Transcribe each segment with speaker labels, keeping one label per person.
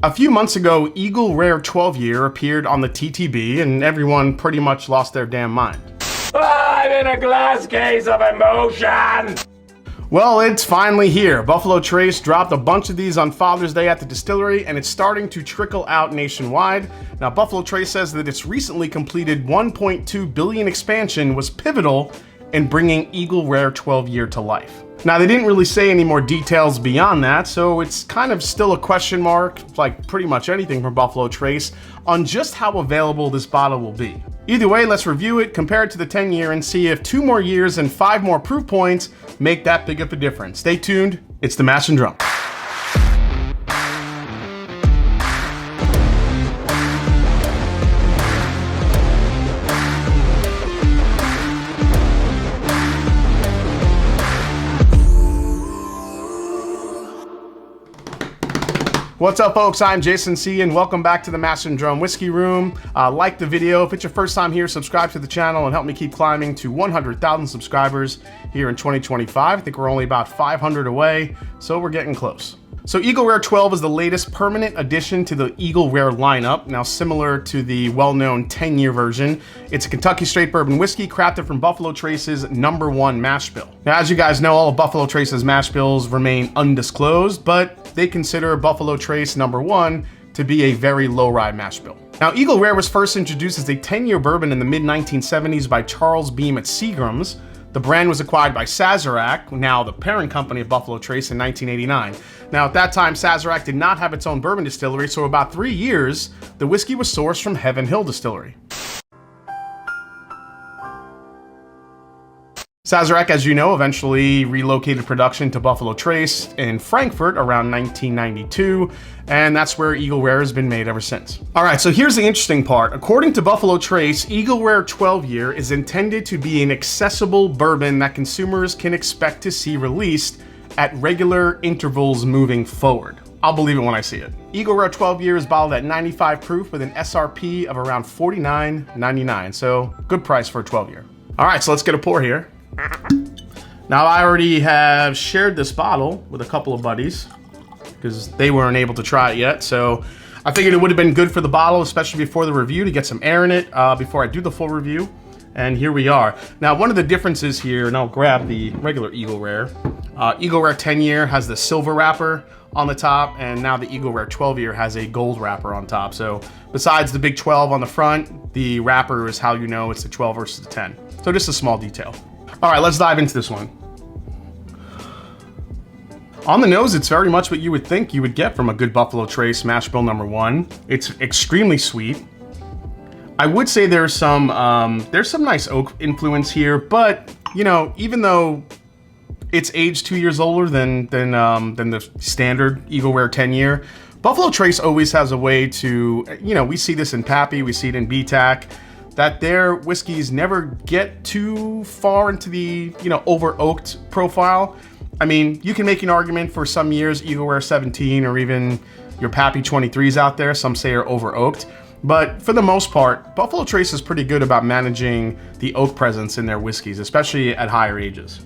Speaker 1: A few months ago, Eagle Rare 12 Year appeared on the TTB and everyone pretty much lost their damn mind.
Speaker 2: I'm in a glass case of emotion!
Speaker 1: Well, it's finally here. Buffalo Trace dropped a bunch of these on Father's Day at the distillery and it's starting to trickle out nationwide. Now, Buffalo Trace says that its recently completed 1.2 billion expansion was pivotal in bringing Eagle Rare 12 Year to life. Now, they didn't really say any more details beyond that, so it's kind of still a question mark, like pretty much anything from Buffalo Trace, on just how available this bottle will be. Either way, let's review it, compare it to the 10 year, and see if 2 more years and 5 more proof points make that big of a difference. Stay tuned, it's the Mash and Drum. What's up, folks? I'm Jason C, and welcome back to the Mash and Drum Whiskey Room. Like the video. If it's your first time here, subscribe to the channel and help me keep climbing to 100,000 subscribers here in 2025. I think we're only about 500 away, so we're getting close. So Eagle Rare 12 is the latest permanent addition to the Eagle Rare lineup. Now, similar to the well-known 10-year version, it's a Kentucky straight bourbon whiskey crafted from Buffalo Trace's #1 mash bill. Now, as you guys know, all of Buffalo Trace's mash bills remain undisclosed, but they consider Buffalo Trace #1 to be a very low-rye mash bill. Now, Eagle Rare was first introduced as a 10-year bourbon in the mid-1970s by Charles Beam at Seagram's. The brand was acquired by Sazerac, now the parent company of Buffalo Trace, in 1989. Now, at that time, Sazerac did not have its own bourbon distillery, so about 3 years, the whiskey was sourced from Heaven Hill Distillery. Sazerac, as you know, eventually relocated production to Buffalo Trace in Frankfurt around 1992, and that's where Eagle Rare has been made ever since. All right, so here's the interesting part. According to Buffalo Trace, Eagle Rare 12 Year is intended to be an accessible bourbon that consumers can expect to see released at regular intervals moving forward. I'll believe it when I see it. Eagle Rare 12 Year is bottled at 95 proof with an SRP of around $49.99, so good price for a 12 year. All right, so let's get a pour here. Now, I already have shared this bottle with a couple of buddies because they weren't able to try it yet, so I figured it would have been good for the bottle, especially before the review, to get some air in it before I do the full review. And here we are. Now, one of the differences here, and I'll grab the regular Eagle Rare. Eagle Rare 10 Year has the silver wrapper on the top, and now the Eagle Rare 12 Year has a gold wrapper on top. So besides the big 12 on the front, the wrapper is how you know it's the 12 versus the 10. So just a small detail. All right, let's dive into this one. On the nose, it's very much what you would think you would get from a good Buffalo Trace mash bill #1. It's extremely sweet. I would say there's some nice oak influence here, but you know, even though it's aged 2 years older than the standard Eagle Rare 10 Year, Buffalo Trace always has a way to, you know, we see this in Pappy, we see it in BTAC, that their whiskeys never get too far into the, you know, over oaked profile. I mean, you can make an argument for some years, Eagle Rare 17 or even your Pappy 23s out there, some say are over oaked. But for the most part, Buffalo Trace is pretty good about managing the oak presence in their whiskeys, especially at higher ages.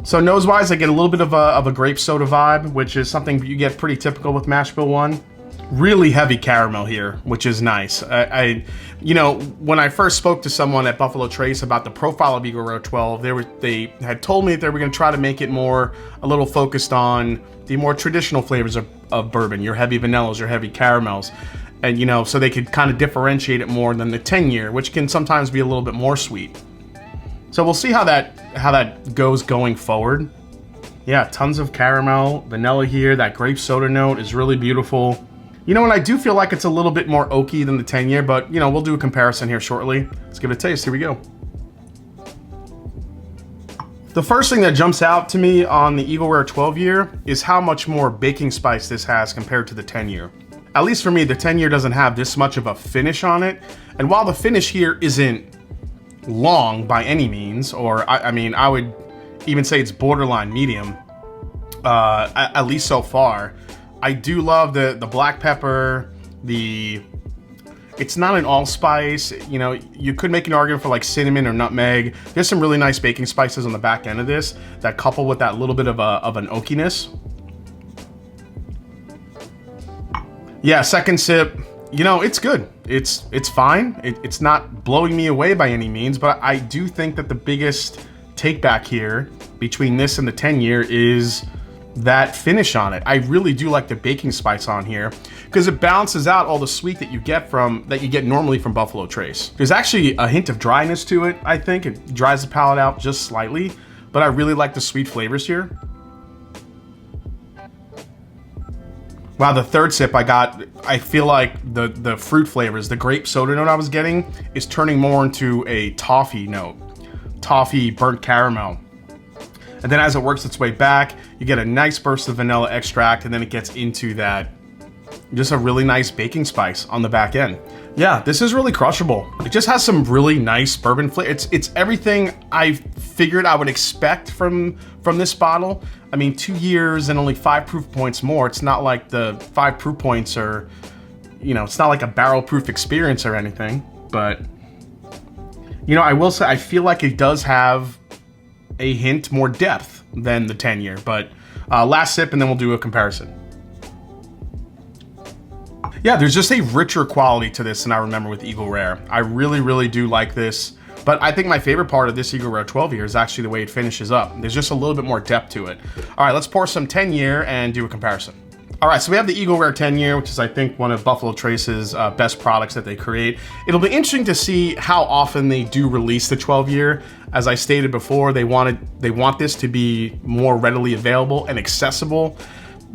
Speaker 1: So nose-wise, I get a little bit of a grape soda vibe, which is something you get pretty typical with Mash Bill 1. Really heavy caramel here, which is nice. You know, when I first spoke to someone at Buffalo Trace about the profile of Eagle Rare 12, they had told me that they were going to try to make it a little focused on the more traditional flavors of bourbon, your heavy vanillas, your heavy caramels, and you know, so they could kind of differentiate it more than the 10 year, which can sometimes be a little bit more sweet. So we'll see how that goes going forward. Yeah, tons of caramel, vanilla here. That grape soda note is really beautiful. You know, and I do feel like it's a little bit more oaky than the 10 year, but you know, we'll do a comparison here shortly. Let's give it a taste. Here we go. The first thing that jumps out to me on the Eagle Rare 12 year is how much more baking spice this has compared to the 10 year. At least for me, the 10 year doesn't have this much of a finish on it. And while the finish here isn't long by any means, or I mean, I would even say it's borderline medium, at least so far. I do love the black pepper, it's not an allspice. You know, you could make an argument for like cinnamon or nutmeg. There's some really nice baking spices on the back end of this that couple with that little bit of an oakiness. Yeah, second sip, you know, it's good. It's fine. It's not blowing me away by any means, but I do think that the biggest take back here between this and the 10-year is that finish on it. I really do like the baking spice on here because it balances out all the sweet that you get normally from Buffalo Trace. There's actually a hint of dryness to it, I think. It dries the palate out just slightly, but I really like the sweet flavors here. Wow, the third sip I feel like the fruit flavors, the grape soda note I was getting is turning more into a toffee note. Toffee, burnt caramel. And then as it works its way back, you get a nice burst of vanilla extract, and then it gets into that, just a really nice baking spice on the back end. Yeah, this is really crushable. It just has some really nice bourbon flavor. It's everything I figured I would expect from this bottle. I mean, 2 years and only 5 proof points more. It's not like the 5 proof points are, you know, it's not like a barrel proof experience or anything. But, you know, I will say, I feel like it does have a hint more depth than the 10-year. But last sip and then we'll do a comparison. Yeah, there's just a richer quality to this than I remember with Eagle Rare. I really, really do like this. But I think my favorite part of this Eagle Rare 12-year is actually the way it finishes up. There's just a little bit more depth to it. All right, let's pour some 10-year and do a comparison. All right, so we have the Eagle Rare 10-year, which is, I think, one of Buffalo Trace's best products that they create. It'll be interesting to see how often they do release the 12-year. As I stated before, they want this to be more readily available and accessible.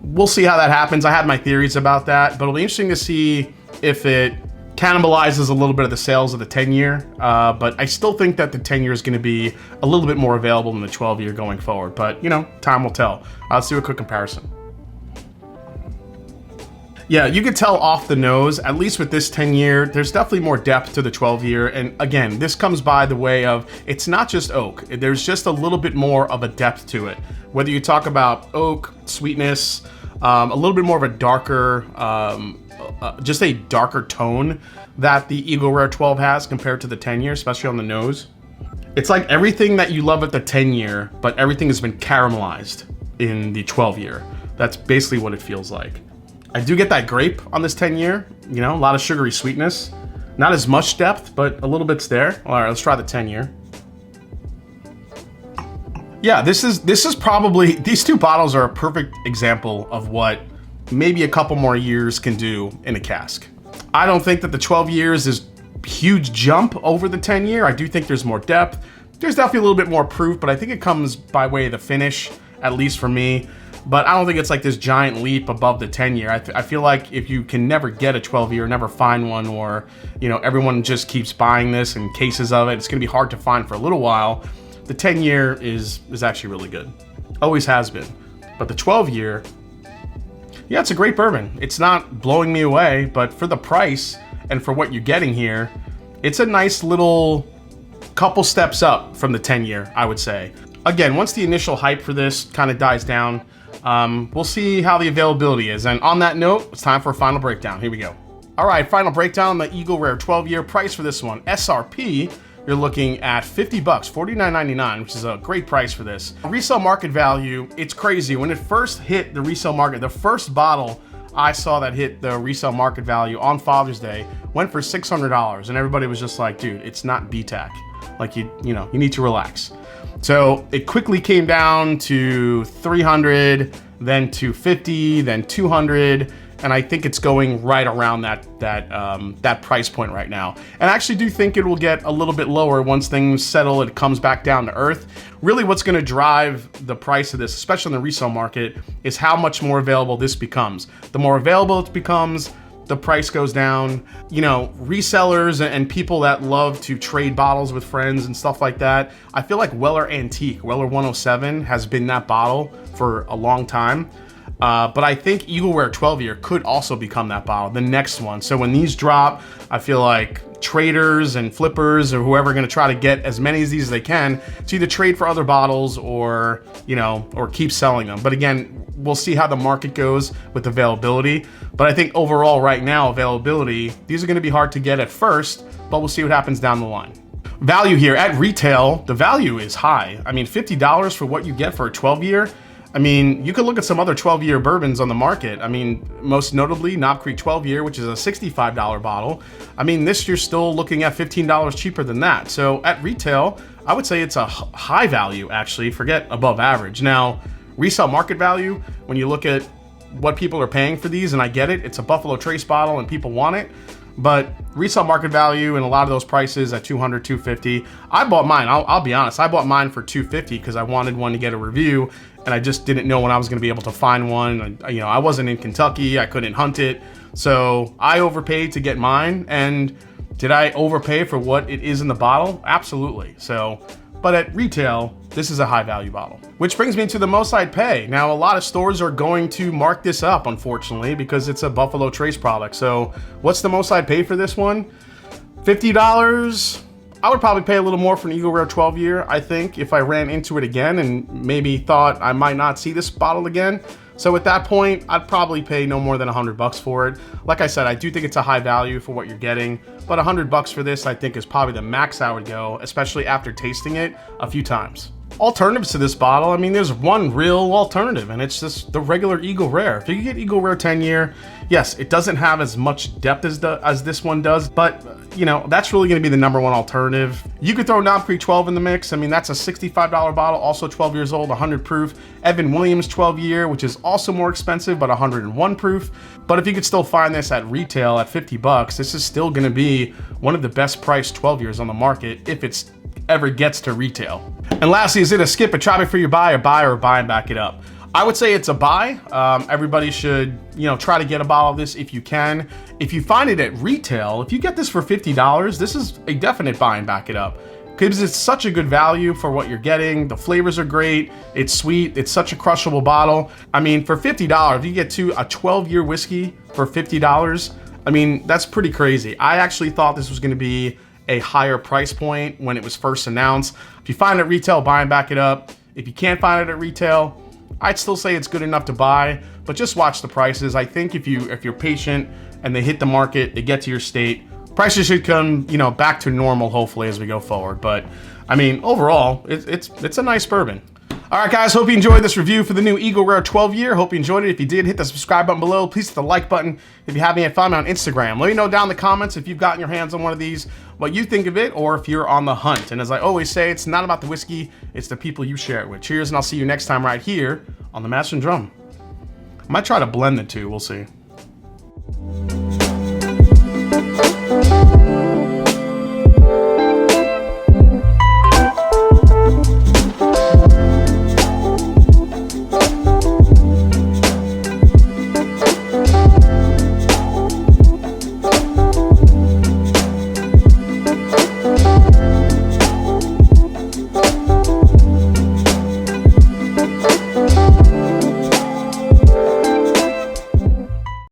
Speaker 1: We'll see how that happens. I had my theories about that, but it'll be interesting to see if it cannibalizes a little bit of the sales of the 10-year. But I still think that the 10-year is going to be a little bit more available than the 12-year going forward. But, you know, time will tell. Let's do a quick comparison. Yeah, you could tell off the nose, at least with this 10-year, there's definitely more depth to the 12-year. And again, this comes by the way of, it's not just oak. There's just a little bit more of a depth to it. Whether you talk about oak, sweetness, a little bit more of a darker, just a darker tone that the Eagle Rare 12 has compared to the 10-year, especially on the nose. It's like everything that you love at the 10-year, but everything has been caramelized in the 12-year. That's basically what it feels like. I do get that grape on this 10-year, you know, a lot of sugary sweetness. Not as much depth, but a little bit's there. All right, let's try the 10-year. Yeah, this is probably, these two bottles are a perfect example of what maybe a couple more years can do in a cask. I don't think that the 12 years is a huge jump over the 10-year. I do think there's more depth. There's definitely a little bit more proof, but I think it comes by way of the finish, at least for me. But I don't think it's like this giant leap above the 10-year. I feel like if you can never get a 12-year, never find one, or, you know, everyone just keeps buying this in cases of it, it's gonna be hard to find for a little while. The 10-year is actually really good. Always has been. But the 12-year, yeah, it's a great bourbon. It's not blowing me away, but for the price and for what you're getting here, it's a nice little couple steps up from the 10-year, I would say. Again, once the initial hype for this kind of dies down, we'll see how the availability is. And on that note, it's time for a final breakdown. Here we go. All right, final breakdown on the Eagle Rare 12-year price for this one. SRP, you're looking at $50, $49.99, which is a great price for this. Resale market value, it's crazy. When it first hit the resale market, the first bottle I saw that hit the resale market value on Father's Day went for $600, and everybody was just like, dude, it's not BTAC. Like, you know, you need to relax. So it quickly came down to 300, then 250, then 200, and I think it's going right around that price point right now. And I actually do think it will get a little bit lower once things settle, it comes back down to earth. Really what's gonna drive the price of this, especially in the resale market, is how much more available this becomes. The more available it becomes, the price goes down. You know, resellers and people that love to trade bottles with friends and stuff like that, I feel like Weller Antique, Weller 107 has been that bottle for a long time. But I think Eagle Rare 12-year could also become that bottle, the next one. So when these drop, I feel like traders and flippers or whoever are gonna try to get as many of these as they can to either trade for other bottles or, you know, or keep selling them. But again, we'll see how the market goes with availability. But I think overall right now, availability, these are gonna be hard to get at first, but we'll see what happens down the line. Value here at retail, the value is high. I mean, $50 for what you get for a 12-year. I mean, you could look at some other 12-year bourbons on the market. I mean, most notably, Knob Creek 12-year, which is a $65 bottle. I mean, this you're still looking at $15 cheaper than that. So at retail, I would say it's a high value, actually. Forget above average. Now, resale market value, when you look at what people are paying for these, and I get it, it's a Buffalo Trace bottle and people want it. But resale market value and a lot of those prices at $200, $250. I bought mine. I'll be honest. I bought mine for $250 because I wanted one to get a review, and I just didn't know when I was going to be able to find one. I wasn't in Kentucky. I couldn't hunt it, so I overpaid to get mine. And did I overpay for what it is in the bottle? Absolutely. So, but at retail, this is a high value bottle. Which brings me to the most I'd pay. Now, a lot of stores are going to mark this up, unfortunately, because it's a Buffalo Trace product. So what's the most I'd pay for this one? $50. I would probably pay a little more for an Eagle Rare 12-year, I think, if I ran into it again and maybe thought I might not see this bottle again. So at that point, I'd probably pay no more than $100 for it. Like I said, I do think it's a high value for what you're getting, but $100 for this, I think, is probably the max I would go, especially after tasting it a few times. Alternatives to this bottle, I mean, there's one real alternative, and it's just the regular Eagle Rare. If you can get Eagle Rare 10-year, yes, it doesn't have as much depth as this one does, but that's really going to be the number one alternative. You could throw Knob Creek 12 in the mix. I mean, that's a $65 bottle, also 12 years old, 100 proof. Evan Williams 12-year, which is also more expensive, but 101 proof. But if you could still find this at retail at $50, this is still going to be one of the best priced 12 years on the market if it's ever gets to retail. And lastly, is it a skip, a try before you buy, or buy and back it up? I would say it's a buy. Everybody should, try to get a bottle of this if you can. If you find it at retail, if you get this for $50, this is a definite buy and back it up. Because it's such a good value for what you're getting. The flavors are great. It's sweet. It's such a crushable bottle. I mean, for $50, if you get a 12-year whiskey for $50, I mean, that's pretty crazy. I actually thought this was going to be a higher price point when it was first announced. If you find it at retail, buy and back it up. If you can't find it at retail, I'd still say it's good enough to buy, but just watch the prices. I think if you're patient and they hit the market, they get to your state, prices should come, back to normal hopefully as we go forward. But I mean, overall, it's a nice bourbon. All right, guys, hope you enjoyed this review for the new Eagle Rare 12-year. Hope you enjoyed it. If you did, hit the subscribe button below. Please hit the like button. If you haven't yet, follow me on Instagram. Let me know down in the comments if you've gotten your hands on one of these, what you think of it, or if you're on the hunt. And as I always say, it's not about the whiskey, it's the people you share it with. Cheers, and I'll see you next time right here on The Master and Drum. I might try to blend the two, we'll see.